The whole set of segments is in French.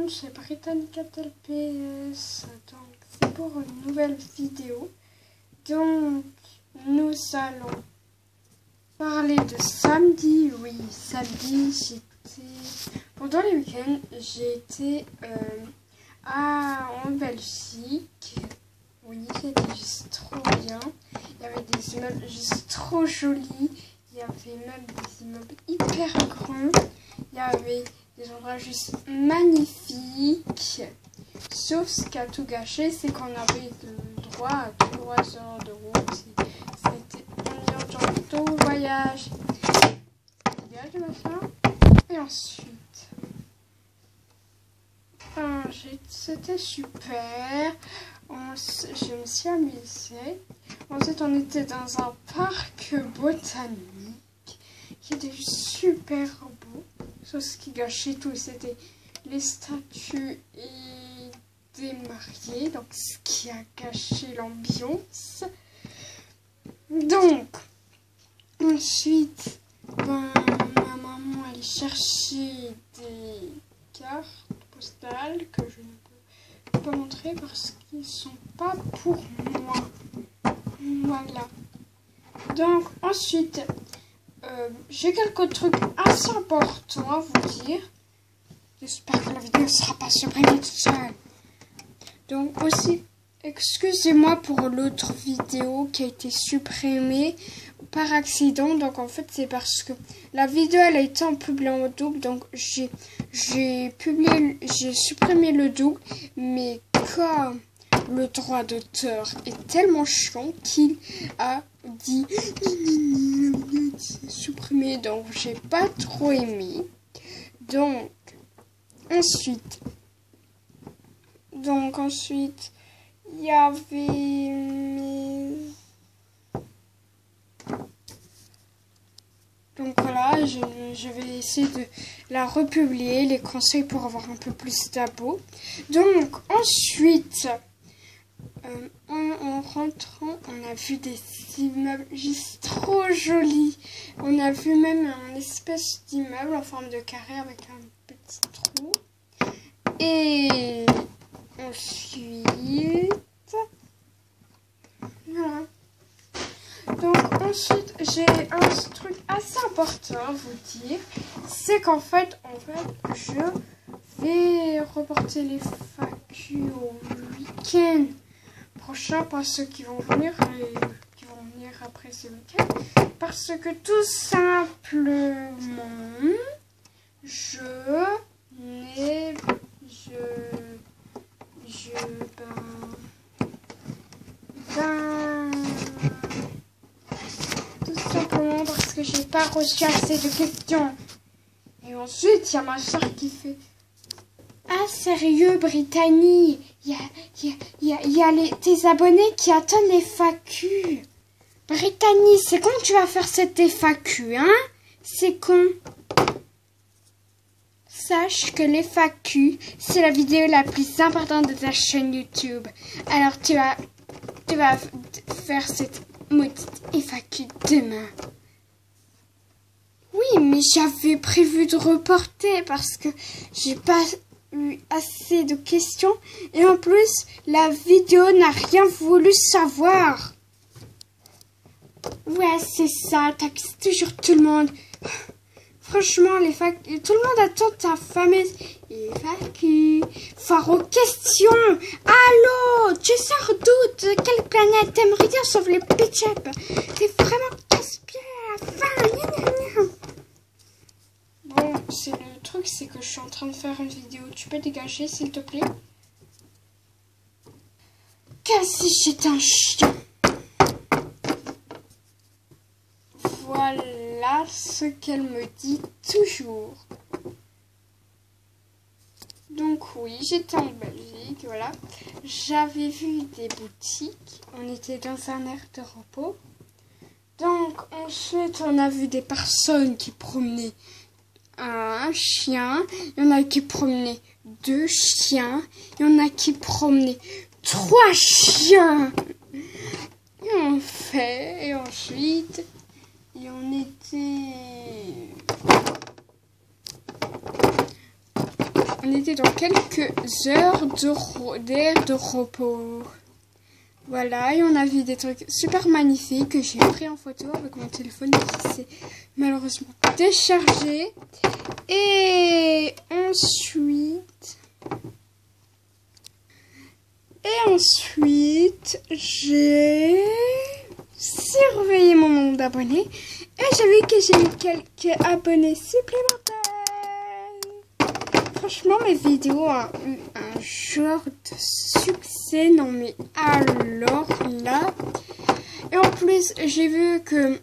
C'est Britannica PS, donc c'est pour une nouvelle vidéo. Donc nous allons parler de samedi. Oui, samedi, pendant les week-ends, j'ai été en Belgique. Oui, c'était juste trop bien. Il y avait des immeubles juste trop jolis. Il y avait même des immeubles hyper grands. Il y avait des endroits juste magnifiques. Sauf ce qui a tout gâché, c'est qu'on avait le droit à 3 heures de route. C'était ennuyant dans tout le voyage. Et ensuite, c'était super. Je me suis amusée. Ensuite, on était dans un parc botanique qui était super beau. Sauf ce qui gâchait tout, c'était les statues et des mariés. Donc, ce qui a gâché l'ambiance. Donc, ensuite, ma maman allait chercher des cartes postales que je ne peux pas montrer parce qu'ils ne sont pas pour moi. Voilà. Donc, ensuite, j'ai quelques trucs assez importants à vous dire. J'espère que la vidéo ne sera pas supprimée toute seule. Donc aussi, excusez-moi pour l'autre vidéo qui a été supprimée par accident. Donc en fait, c'est parce que la vidéo elle a été en publié en double. Donc j'ai supprimé le double. Mais comme le droit d'auteur est tellement chiant qu'il a dit supprimer, donc j'ai pas trop aimé. Donc ensuite il y avait donc voilà, je vais essayer de la republier, les conseils pour avoir un peu plus d'abos. Donc ensuite, en rentrant, on a vu des immeubles juste trop jolis. On a vu même un espèce d'immeuble en forme de carré avec un petit trou. Et ensuite, voilà. Donc ensuite, j'ai un truc assez important à vous dire. C'est qu'en fait, je vais reporter les FAQ au week-end prochain pour ceux qui vont venir et qui vont venir après ce week-end. Parce que tout simplement, tout simplement parce que j'ai pas reçu assez de questions. Et ensuite, il y a ma soeur qui fait: ah sérieux Brittany, il y a tes abonnés qui attendent les FAQ. Brittany, c'est quand tu vas faire cette FAQ, hein? C'est quand? Sache que les FAQ, c'est la vidéo la plus importante de ta chaîne YouTube. Alors tu vas faire cette maudite FAQ demain. Oui, mais j'avais prévu de reporter parce que j'ai pas eu assez de questions. Et en plus, la vidéo n'a rien voulu savoir. Ouais, c'est ça, t'accuses toujours tout le monde. Franchement, tout le monde attend ta fameuse FAQ. Foire aux questions. Allô, tu sors d'où? De quelle planète? T'aimerais dire sauf les pitch-up? T'es vraiment casse-pied. Bon, c'est le truc, c'est que je suis en train de faire une vidéo. Tu peux dégager, s'il te plaît? Comme si j'étais un chien. Voilà ce qu'elle me dit toujours. Donc oui, j'étais en Belgique, voilà. J'avais vu des boutiques. On était dans un aire de repos. Donc ensuite, on a vu des personnes qui promenaient un chien. Il y en a qui promenaient 2 chiens. Il y en a qui promenaient 3 chiens. Et ensuite... Et on était... on était dans quelques heures d'air de repos. Voilà, et on a vu des trucs super magnifiques que j'ai pris en photo avec mon téléphone qui s'est malheureusement déchargé. Et ensuite, j'ai surveillé mon nombre d'abonnés et j'ai vu que j'ai eu quelques abonnés supplémentaires. Franchement, mes vidéos ont eu un genre de succès. Non mais alors là. Et en plus, j'ai vu que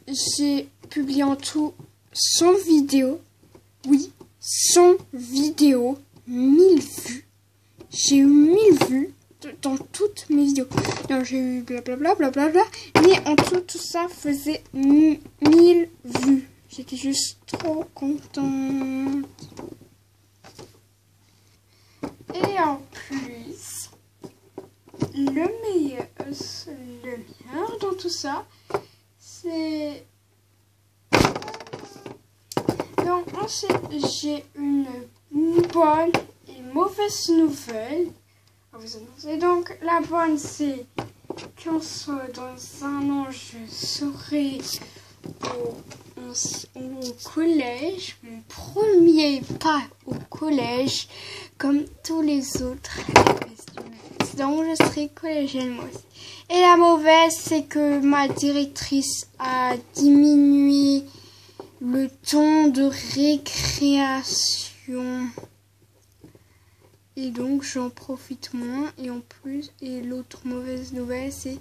j'ai publié en tout 100 vidéos. Oui, 100 vidéos, 1000 vues. J'ai eu 1000 vues dans toutes mes vidéos. Donc j'ai eu blablabla, blablabla. Mais en tout ça faisait 1000 vues. J'étais juste trop contente. Et en plus, le meilleur dans tout ça, c'est... Donc ensuite, j'ai une bonne et mauvaise nouvelle à vous annoncer. Donc la bonne, c'est qu'en soit dans un an, je serai au collège, mon premier pas au collège, comme tous les autres. Donc je serai collégienne moi aussi. Et la mauvaise, c'est que ma directrice a diminué le temps de récréation. Et donc j'en profite moins. Et en plus, et l'autre mauvaise nouvelle, c'est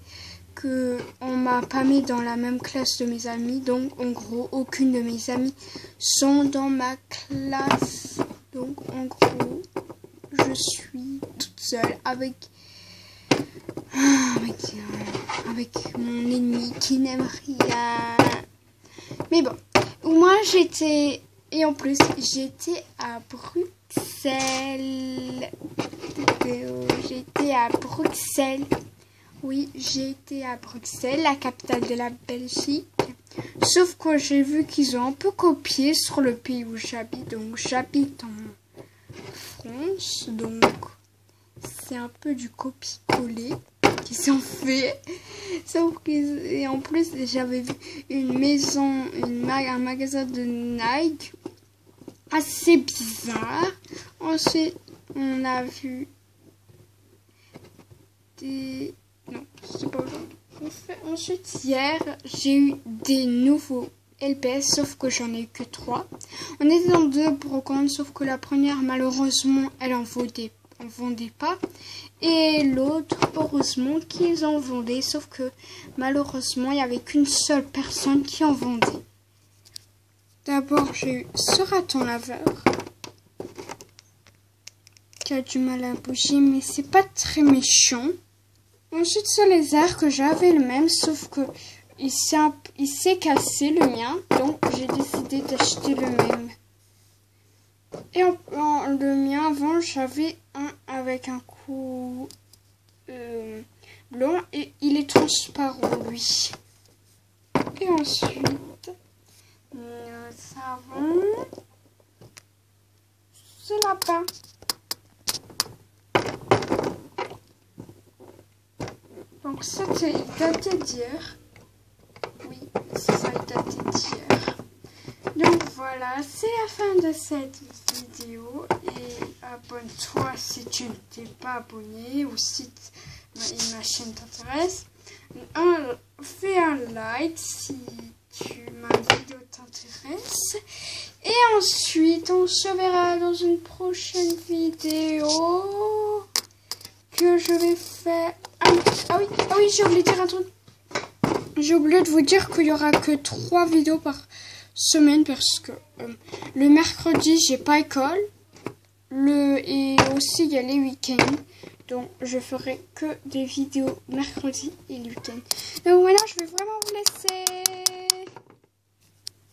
que on m'a pas mis dans la même classe de mes amis. Donc en gros, aucune de mes amies sont dans ma classe. Donc en gros, je suis toute seule avec mon ennemi qui n'aime rien. Mais bon, moi j'étais... Et en plus, j'étais à Bruxelles. J'étais à Bruxelles. Oui, j'ai été à Bruxelles, la capitale de la Belgique. Sauf que j'ai vu qu'ils ont un peu copié sur le pays où j'habite. Donc, j'habite en France. Donc, c'est un peu du copier-coller qu'ils ont fait. Sauf que, et en plus, j'avais vu une maison, un magasin de Nike assez bizarre. Ensuite, on a vu des... Non, c'est pas aujourd'hui. Ensuite, hier, j'ai eu des nouveaux LPS, sauf que j'en ai eu que 3. On était dans 2 brocantes, sauf que la première, malheureusement, elle en vendait pas. Et l'autre, heureusement, qu'ils en vendaient, sauf que malheureusement, il n'y avait qu'une seule personne qui en vendait. D'abord, j'ai eu ce raton laveur qui a du mal à bouger, mais c'est pas très méchant. Ensuite, ce lézard que j'avais le même, sauf que il s'est cassé le mien, donc j'ai décidé d'acheter le même. Et le mien avant, j'avais un avec un cou blanc et il est transparent lui. Et ensuite, nous avons ce lapin. Donc c'était daté d'hier. Oui, ça a daté d'hier. Donc voilà, c'est la fin de cette vidéo. Et abonne-toi si tu ne t'es pas abonné ou si ma chaîne t'intéresse. Fais un like si ma vidéo t'intéresse. Et ensuite, on se verra dans une prochaine vidéo que je vais faire. Ah oui, j'ai oublié de dire un truc. J'ai oublié de vous dire qu'il y aura que 3 vidéos par semaine parce que le mercredi, j'ai pas école. Et aussi, il y a les week-ends. Donc, je ferai que des vidéos mercredi et le week-end. Donc, voilà, je vais vraiment vous laisser.